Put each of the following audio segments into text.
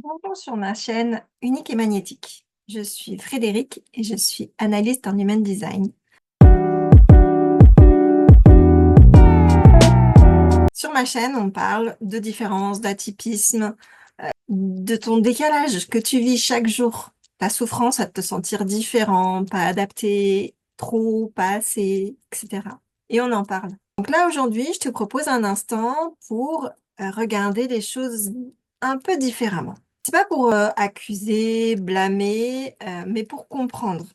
Bonjour sur ma chaîne Unique et Magnétique. Je suis Frédéric et je suis analyste en Human Design. Sur ma chaîne, on parle de différences, d'atypisme, de ton décalage que tu vis chaque jour, ta souffrance à te sentir différent, pas adapté, trop, pas assez, etc. Et on en parle. Donc là, aujourd'hui, je te propose un instant pour regarder les choses un peu différemment. C'est pas pour accuser, blâmer, mais pour comprendre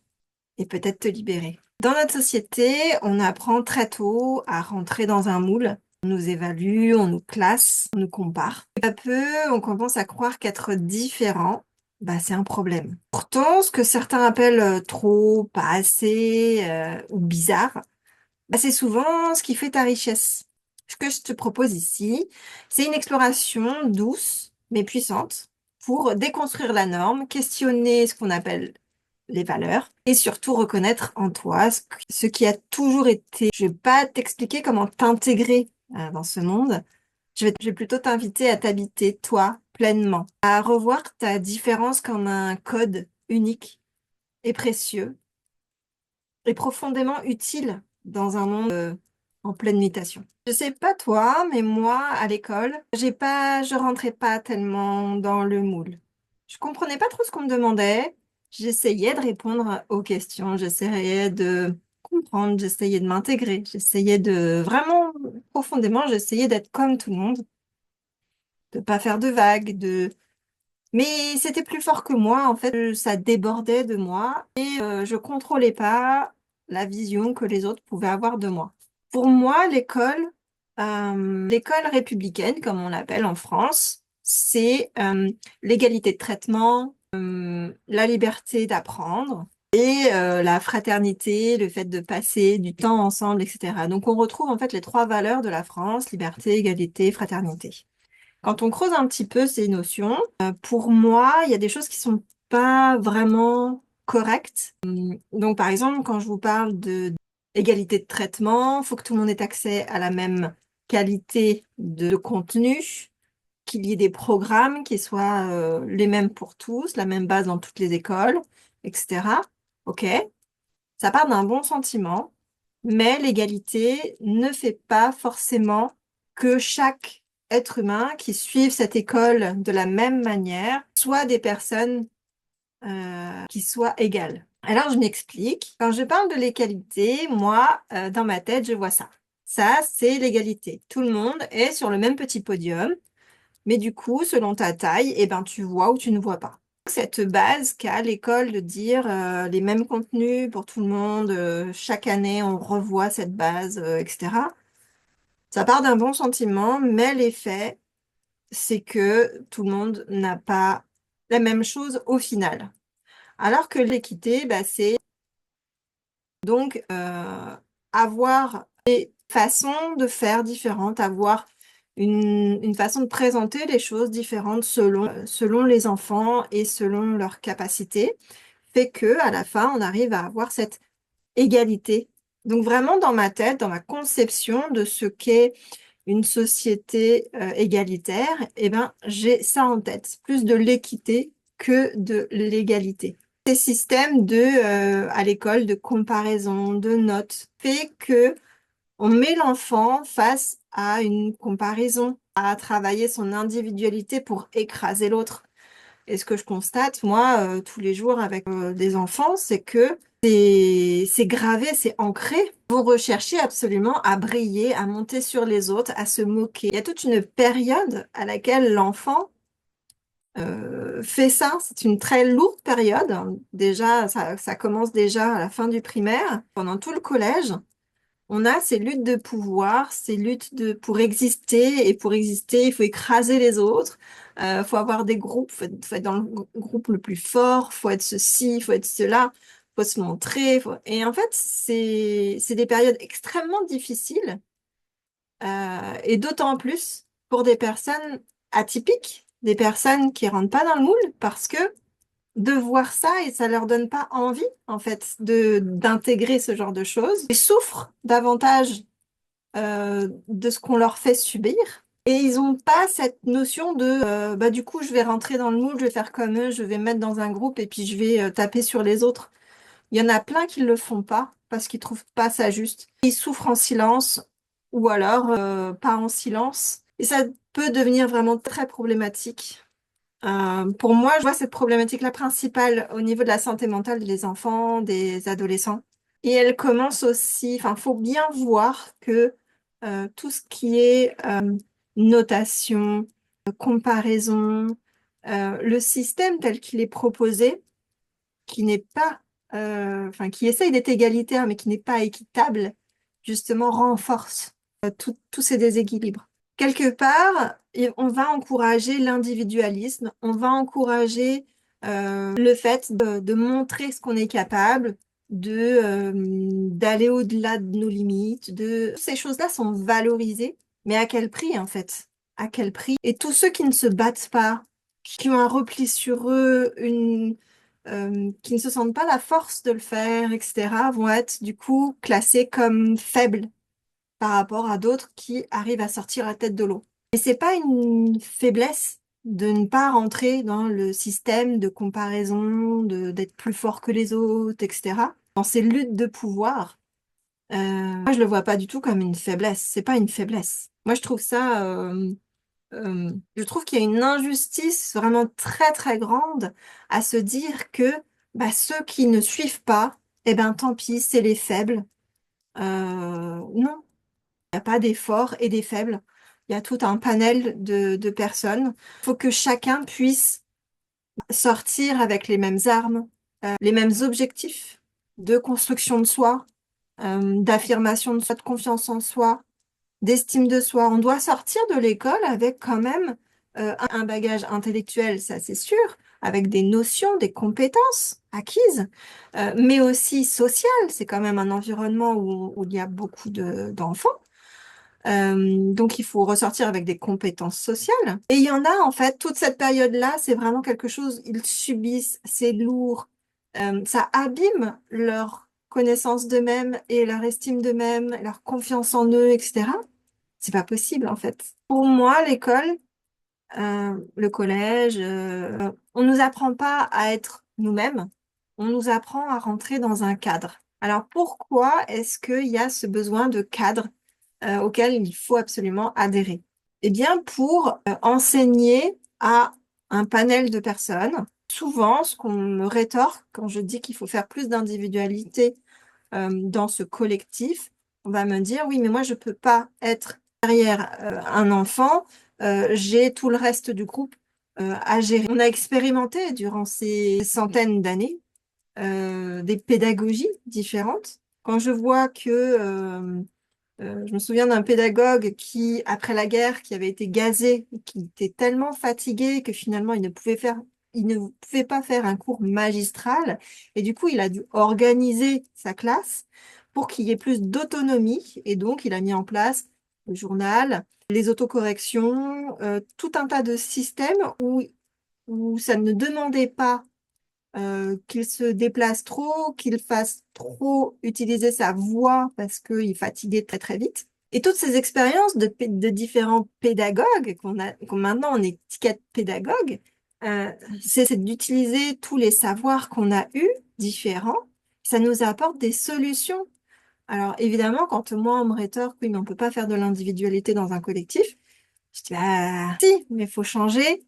et peut-être te libérer. Dans notre société, on apprend très tôt à rentrer dans un moule. On nous évalue, on nous classe, on nous compare. Peu à peu, on commence à croire qu'être différent, bah, c'est un problème. Pourtant, ce que certains appellent trop, pas assez ou bizarre, bah, c'est souvent ce qui fait ta richesse. Ce que je te propose ici, c'est une exploration douce mais puissante pour déconstruire la norme, questionner ce qu'on appelle les valeurs et surtout reconnaître en toi ce qui a toujours été. Je vais pas t'expliquer comment t'intégrer dans ce monde. Je vais plutôt t'inviter à t'habiter toi pleinement, à revoir ta différence comme un code unique et précieux et profondément utile dans un monde en pleine mutation. Je sais pas toi, mais moi, à l'école, je rentrais pas tellement dans le moule. Je comprenais pas trop ce qu'on me demandait. J'essayais de répondre aux questions, j'essayais de comprendre, j'essayais de m'intégrer, j'essayais de vraiment profondément, j'essayais d'être comme tout le monde, de pas faire de vagues, mais c'était plus fort que moi, en fait, ça débordait de moi et je contrôlais pas la vision que les autres pouvaient avoir de moi. Pour moi, l'école républicaine, comme on l'appelle en France, c'est l'égalité de traitement, la liberté d'apprendre et la fraternité, le fait de passer du temps ensemble, etc. Donc on retrouve en fait les trois valeurs de la France, liberté, égalité, fraternité. Quand on creuse un petit peu ces notions, pour moi, il y a des choses qui sont pas vraiment correctes. Donc, par exemple, quand je vous parle de égalité de traitement, il faut que tout le monde ait accès à la même qualité de contenu, qu'il y ait des programmes qui soient les mêmes pour tous, la même base dans toutes les écoles, etc. OK, ça part d'un bon sentiment, mais l'égalité ne fait pas forcément que chaque être humain qui suive cette école de la même manière soit des personnes qui soient égales. Alors, je m'explique. Quand je parle de l'égalité, moi, dans ma tête, je vois ça. Ça, c'est l'égalité. Tout le monde est sur le même petit podium, mais du coup, selon ta taille, eh ben, tu vois ou tu ne vois pas. Cette base qu'a l'école de dire les mêmes contenus pour tout le monde, chaque année on revoit cette base, etc. Ça part d'un bon sentiment, mais l'effet, c'est que tout le monde n'a pas la même chose au final. Alors que l'équité, bah, c'est donc avoir des façons de faire différentes, avoir une façon de présenter les choses différentes selon les enfants et selon leurs capacités, fait que à la fin, on arrive à avoir cette égalité. Donc vraiment dans ma tête, dans ma conception de ce qu'est une société égalitaire, eh ben, j'ai ça en tête, plus de l'équité que de l'égalité. Ces systèmes à l'école de comparaison, de notes, fait que on met l'enfant face à une comparaison, à travailler son individualité pour écraser l'autre. Et ce que je constate, moi, tous les jours avec des enfants, c'est que c'est gravé, c'est ancré. Vous recherchez absolument à briller, à monter sur les autres, à se moquer. Il y a toute une période à laquelle l'enfant fait ça. C'est une très lourde période. Déjà, ça commence déjà à la fin du primaire. Pendant tout le collège, on a ces luttes de pouvoir, ces pour exister. Et pour exister, il faut écraser les autres. Faut avoir des groupes, faut être dans le groupe le plus fort, faut être ceci, faut être cela, faut se montrer. Et en fait, c'est des périodes extrêmement difficiles, et d'autant plus pour des personnes atypiques, des personnes qui rentrent pas dans le moule, parce que de voir ça et ça leur donne pas envie en fait de d'intégrer ce genre de choses. Ils souffrent davantage de ce qu'on leur fait subir Et ils n'ont pas cette notion de bah du coup je vais rentrer dans le moule, je vais faire comme eux, je vais me mettre dans un groupe et puis je vais taper sur les autres. Il y en a plein qui le font pas parce qu'ils trouvent pas ça juste. Ils souffrent en silence ou alors pas en silence. Et ça peut devenir vraiment très problématique. Pour moi, je vois cette problématique-là principale au niveau de la santé mentale des enfants, des adolescents. Et elle commence aussi, enfin, faut bien voir que tout ce qui est notation, comparaison, le système tel qu'il est proposé, qui n'est pas, enfin, qui essaye d'être égalitaire, mais qui n'est pas équitable, justement, renforce tous ces déséquilibres. Quelque part, on va encourager l'individualisme, on va encourager le fait de montrer ce qu'on est capable, d'aller au-delà de nos limites, ces choses-là sont valorisées, mais à quel prix en fait? À quel prix? Et tous ceux qui ne se battent pas, qui ont un repli sur eux, qui ne se sentent pas la force de le faire, etc., vont être du coup classés comme faibles par rapport à d'autres qui arrivent à sortir la tête de l'eau. Et c'est pas une faiblesse de ne pas rentrer dans le système de comparaison, d'être plus fort que les autres, etc. Dans ces luttes de pouvoir, moi je le vois pas du tout comme une faiblesse. C'est pas une faiblesse. Moi je trouve ça, je trouve qu'il y a une injustice vraiment très très grande à se dire que bah, ceux qui ne suivent pas, eh ben tant pis, c'est les faibles. Non, il n'y a pas des forts et des faibles. Il y a tout un panel de personnes. Il faut que chacun puisse sortir avec les mêmes armes, les mêmes objectifs de construction de soi, d'affirmation de soi, de confiance en soi, d'estime de soi. On doit sortir de l'école avec quand même un bagage intellectuel, ça c'est sûr, avec des notions, des compétences acquises, mais aussi sociales. C'est quand même un environnement où il y a beaucoup d'enfants. Donc, il faut ressortir avec des compétences sociales. Et il y en a, en fait, toute cette période-là, c'est vraiment quelque chose, ils subissent, c'est lourd, ça abîme leur connaissance d'eux-mêmes et leur estime d'eux-mêmes, leur confiance en eux, etc. C'est pas possible, en fait. Pour moi, l'école, le collège, on nous apprend pas à être nous-mêmes, on nous apprend à rentrer dans un cadre. Alors, pourquoi est-ce qu'il y a ce besoin de cadre? Auquel il faut absolument adhérer. Eh bien, pour enseigner à un panel de personnes, souvent, ce qu'on me rétorque quand je dis qu'il faut faire plus d'individualité dans ce collectif, on va me dire, oui, mais moi, je peux pas être derrière un enfant, j'ai tout le reste du groupe à gérer. On a expérimenté durant ces centaines d'années des pédagogies différentes. Quand je vois que je me souviens d'un pédagogue qui, après la guerre, qui avait été gazé, qui était tellement fatigué que finalement il ne pouvait pas faire un cours magistral. Et du coup, il a dû organiser sa classe pour qu'il y ait plus d'autonomie. Et donc, il a mis en place le journal, les autocorrections, tout un tas de systèmes où ça ne demandait pas qu'il se déplace trop, qu'il fasse trop utiliser sa voix parce qu'il fatiguait très très vite. Et toutes ces expériences de différents pédagogues qu'on maintenant on étiquette pédagogue, c'est d'utiliser tous les savoirs qu'on a eus, différents, ça nous apporte des solutions. Alors évidemment, quand moi on me rétorque, oui, mais on peut pas faire de l'individualité dans un collectif, je dis, bah si, mais il faut changer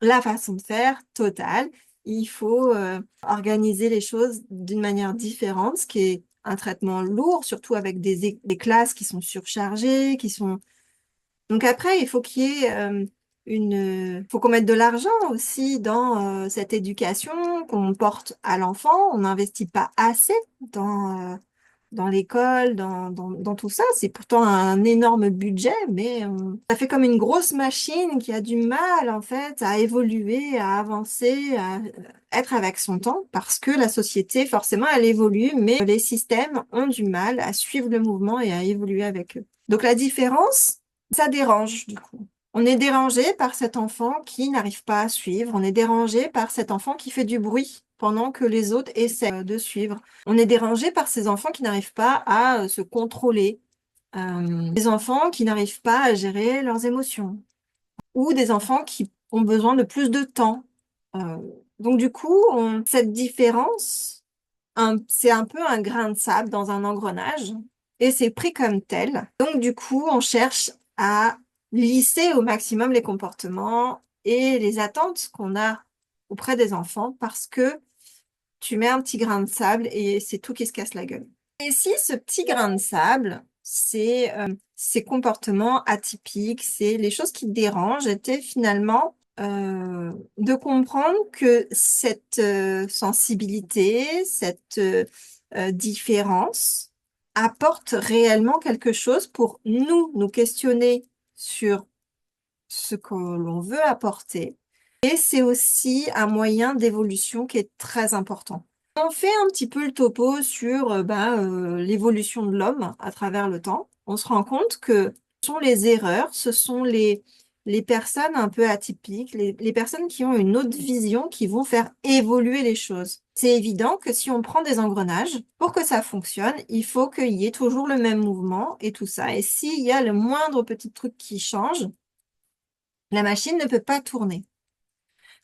la façon de faire totale. Il faut organiser les choses d'une manière différente, ce qui est un traitement lourd, surtout avec des classes qui sont surchargées, qui sont... Donc après, il faut qu'il y ait faut qu'on mette de l'argent aussi dans cette éducation qu'on porte à l'enfant. On n'investit pas assez dans l'école, dans tout ça. C'est pourtant un énorme budget, mais ça fait comme une grosse machine qui a du mal, en fait, à évoluer, à avancer, à être avec son temps, parce que la société, forcément, elle évolue, mais les systèmes ont du mal à suivre le mouvement et à évoluer avec eux. Donc la différence, ça dérange, du coup. On est dérangé par cet enfant qui n'arrive pas à suivre. On est dérangé par cet enfant qui fait du bruit pendant que les autres essaient de suivre. On est dérangé par ces enfants qui n'arrivent pas à se contrôler. des enfants qui n'arrivent pas à gérer leurs émotions ou des enfants qui ont besoin de plus de temps. Euh, donc du coup, cette différence, c'est un peu un grain de sable dans un engrenage et c'est pris comme tel. Donc du coup, on cherche à lisser au maximum les comportements et les attentes qu'on a auprès des enfants parce que tu mets un petit grain de sable et c'est tout qui se casse la gueule. Et si ce petit grain de sable, c'est ces comportements atypiques, c'est les choses qui te dérangent, étaient finalement de comprendre que cette sensibilité, cette différence apporte réellement quelque chose pour nous questionner sur ce que l'on veut apporter. Et c'est aussi un moyen d'évolution qui est très important. On fait un petit peu le topo sur l'évolution de l'homme à travers le temps. On se rend compte que ce sont les erreurs, ce sont les personnes un peu atypiques, les personnes qui ont une autre vision qui vont faire évoluer les choses. C'est évident que si on prend des engrenages, pour que ça fonctionne, il faut qu'il y ait toujours le même mouvement et tout ça. Et s'il y a le moindre petit truc qui change, la machine ne peut pas tourner.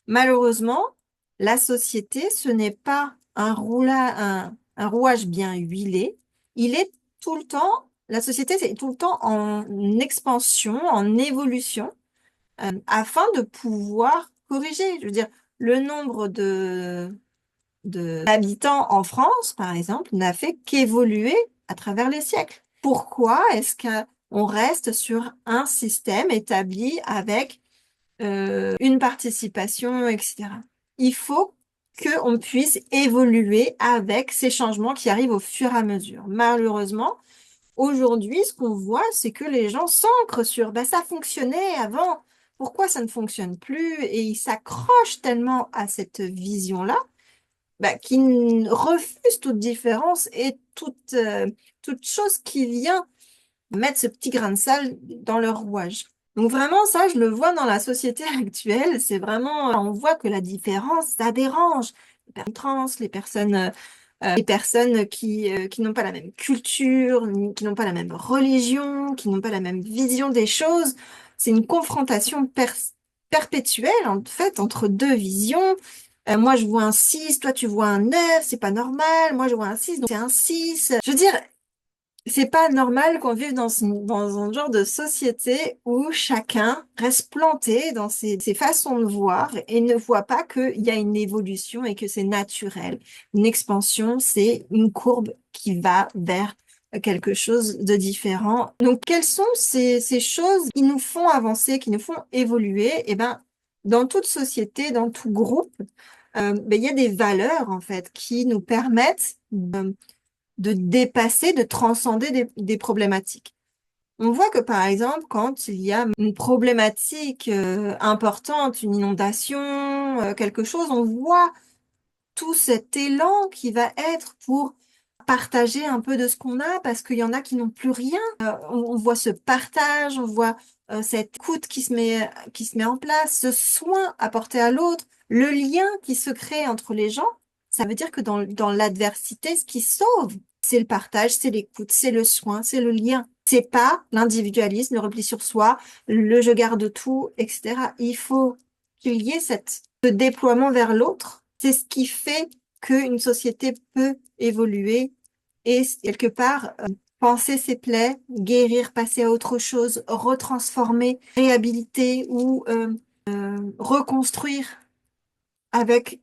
Malheureusement, la société, ce n'est pas un rouage bien huilé. Il est tout le temps, la société, c'est tout le temps en expansion, en évolution, afin de pouvoir corriger. Je veux dire, le nombre d'habitants en France, par exemple, n'a fait qu'évoluer à travers les siècles. Pourquoi est-ce qu'on reste sur un système établi avec une participation, etc. Il faut qu'on puisse évoluer avec ces changements qui arrivent au fur et à mesure. Malheureusement, aujourd'hui, ce qu'on voit, c'est que les gens s'ancrent sur bah, ça fonctionnait avant, pourquoi ça ne fonctionne plus? Et ils s'accrochent tellement à cette vision-là bah, qu'ils refusent toute différence et toute chose qui vient mettre ce petit grain de sable dans leur rouage. Donc vraiment, ça, je le vois dans la société actuelle. C'est vraiment, on voit que la différence, ça dérange. Les personnes trans, les personnes qui n'ont pas la même culture, qui n'ont pas la même religion, qui n'ont pas la même vision des choses. C'est une confrontation perpétuelle, en fait, entre deux visions. Moi, je vois un 6, toi, tu vois un 9, c'est pas normal. Moi, je vois un 6, donc c'est un 6. Je veux dire, c'est pas normal qu'on vive dans un genre de société où chacun reste planté dans ses façons de voir et ne voit pas qu'il y a une évolution et que c'est naturel. Une expansion, c'est une courbe qui va vers quelque chose de différent. Donc, quelles sont ces choses qui nous font avancer, qui nous font évoluer? Eh ben, dans toute société, dans tout groupe, il y a des valeurs, en fait, qui nous permettent de dépasser, de transcender des problématiques. On voit que par exemple, quand il y a une problématique importante, une inondation, quelque chose, on voit tout cet élan qui va être pour partager un peu de ce qu'on a parce qu'il y en a qui n'ont plus rien. On voit ce partage, on voit cette écoute qui se met en place, ce soin apporté à l'autre, le lien qui se crée entre les gens. Ça veut dire que dans l'adversité, ce qui sauve, c'est le partage, c'est l'écoute, c'est le soin, c'est le lien. C'est pas l'individualisme, le repli sur soi, le je garde tout, etc. Il faut qu'il y ait ce déploiement vers l'autre. C'est ce qui fait qu'une société peut évoluer et quelque part penser ses plaies, guérir, passer à autre chose, retransformer, réhabiliter ou reconstruire avec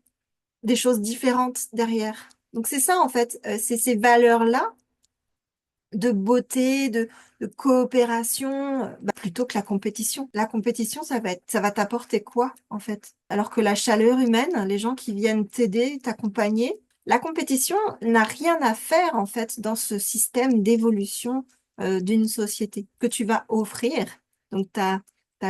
des choses différentes derrière. Donc c'est ça en fait, c'est ces valeurs-là de beauté, de coopération, plutôt que la compétition. La compétition, ça va t'apporter quoi, en fait? Alors que la chaleur humaine, les gens qui viennent t'aider, t'accompagner, la compétition n'a rien à faire, en fait, dans ce système d'évolution, d'une société que tu vas offrir. Donc, ta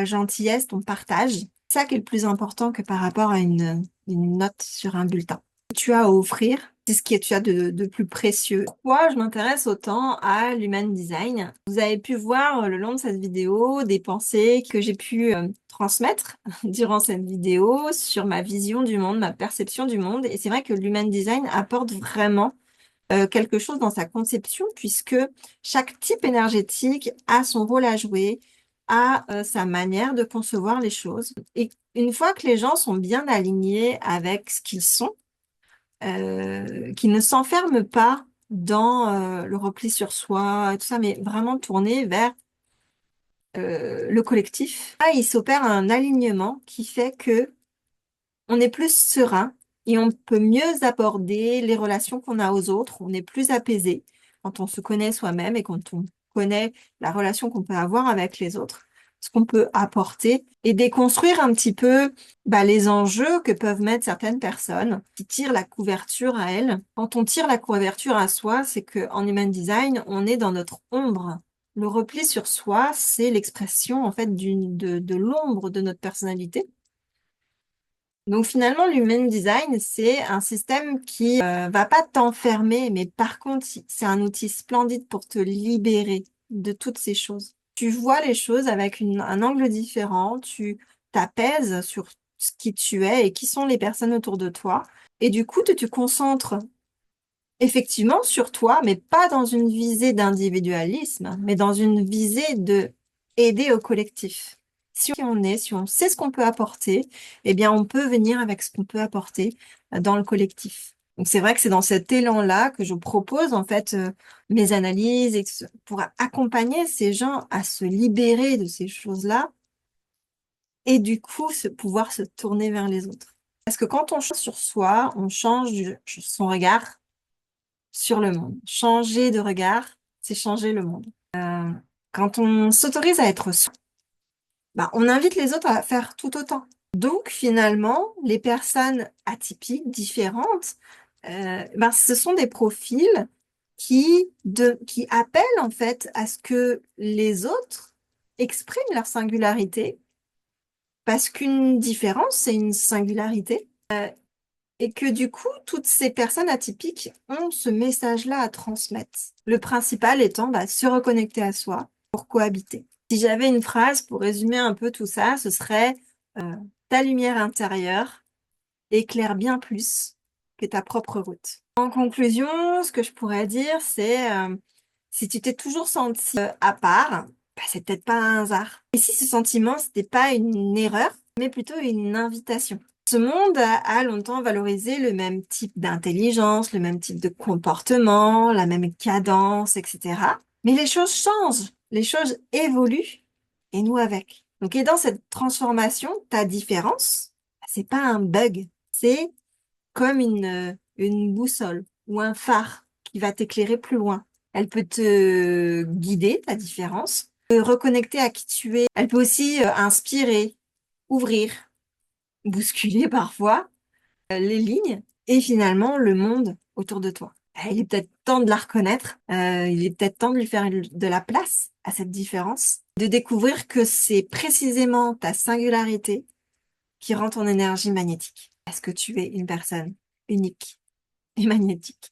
gentillesse, ton partage, c'est ça qui est le plus important que par rapport à une note sur un bulletin. Tu as à offrir, c'est ce que tu as de plus précieux. Pourquoi je m'intéresse autant à l'human design? Vous avez pu voir le long de cette vidéo des pensées que j'ai pu transmettre durant cette vidéo sur ma vision du monde, ma perception du monde. Et c'est vrai que l'human design apporte vraiment quelque chose dans sa conception, puisque chaque type énergétique a son rôle à jouer, a sa manière de concevoir les choses. Et une fois que les gens sont bien alignés avec ce qu'ils sont, qu'ils ne s'enferment pas dans le repli sur soi et tout ça, mais vraiment tournés vers le collectif, là, il s'opère un alignement qui fait que on est plus serein et on peut mieux aborder les relations qu'on a aux autres. On est plus apaisé quand on se connaît soi-même et quand on connaît la relation qu'on peut avoir avec les autres, ce qu'on peut apporter et déconstruire un petit peu les enjeux que peuvent mettre certaines personnes qui tirent la couverture à elles. Quand on tire la couverture à soi, c'est que en Human Design, on est dans notre ombre. Le repli sur soi, c'est l'expression en fait de l'ombre de notre personnalité. Donc finalement, l'human design, c'est un système qui va pas t'enfermer, mais par contre, c'est un outil splendide pour te libérer de toutes ces choses. Tu vois les choses avec un angle différent, tu t'apaises sur ce qui tu es et qui sont les personnes autour de toi. Et du coup, tu te concentres effectivement sur toi, mais pas dans une visée d'individualisme, mais dans une visée de aider au collectif. Si on sait ce qu'on peut apporter, eh bien, on peut venir avec ce qu'on peut apporter dans le collectif. Donc, c'est vrai que c'est dans cet élan-là que je propose, en fait, mes analyses pour accompagner ces gens à se libérer de ces choses-là et du coup, pouvoir se tourner vers les autres. Parce que quand on change sur soi, on change son regard sur le monde. Changer de regard, c'est changer le monde. Quand on s'autorise à être soi, on invite les autres à faire tout autant. Donc finalement, les personnes atypiques, différentes, ce sont des profils qui appellent en fait à ce que les autres expriment leur singularité, parce qu'une différence, c'est une singularité. Et que du coup, toutes ces personnes atypiques ont ce message-là à transmettre. Le principal étant se reconnecter à soi pour cohabiter. Si j'avais une phrase pour résumer un peu tout ça, ce serait ta lumière intérieure éclaire bien plus que ta propre route. En conclusion, ce que je pourrais dire, c'est si tu t'es toujours senti à part, c'est peut-être pas un hasard. Et si ce sentiment, c'était pas une erreur, mais plutôt une invitation. Ce monde a longtemps valorisé le même type d'intelligence, le même type de comportement, la même cadence, etc. Mais les choses changent, les choses évoluent, et nous avec. Donc, et dans cette transformation, ta différence, c'est pas un bug, c'est comme une boussole ou un phare qui va t'éclairer plus loin. Elle peut te guider, ta différence, te reconnecter à qui tu es. Elle peut aussi inspirer, ouvrir, bousculer parfois les lignes et finalement le monde autour de toi. Il est peut-être temps de la reconnaître, il est peut-être temps de lui faire de la place à cette différence, de découvrir que c'est précisément ta singularité qui rend ton énergie magnétique. Parce que tu es une personne unique et magnétique.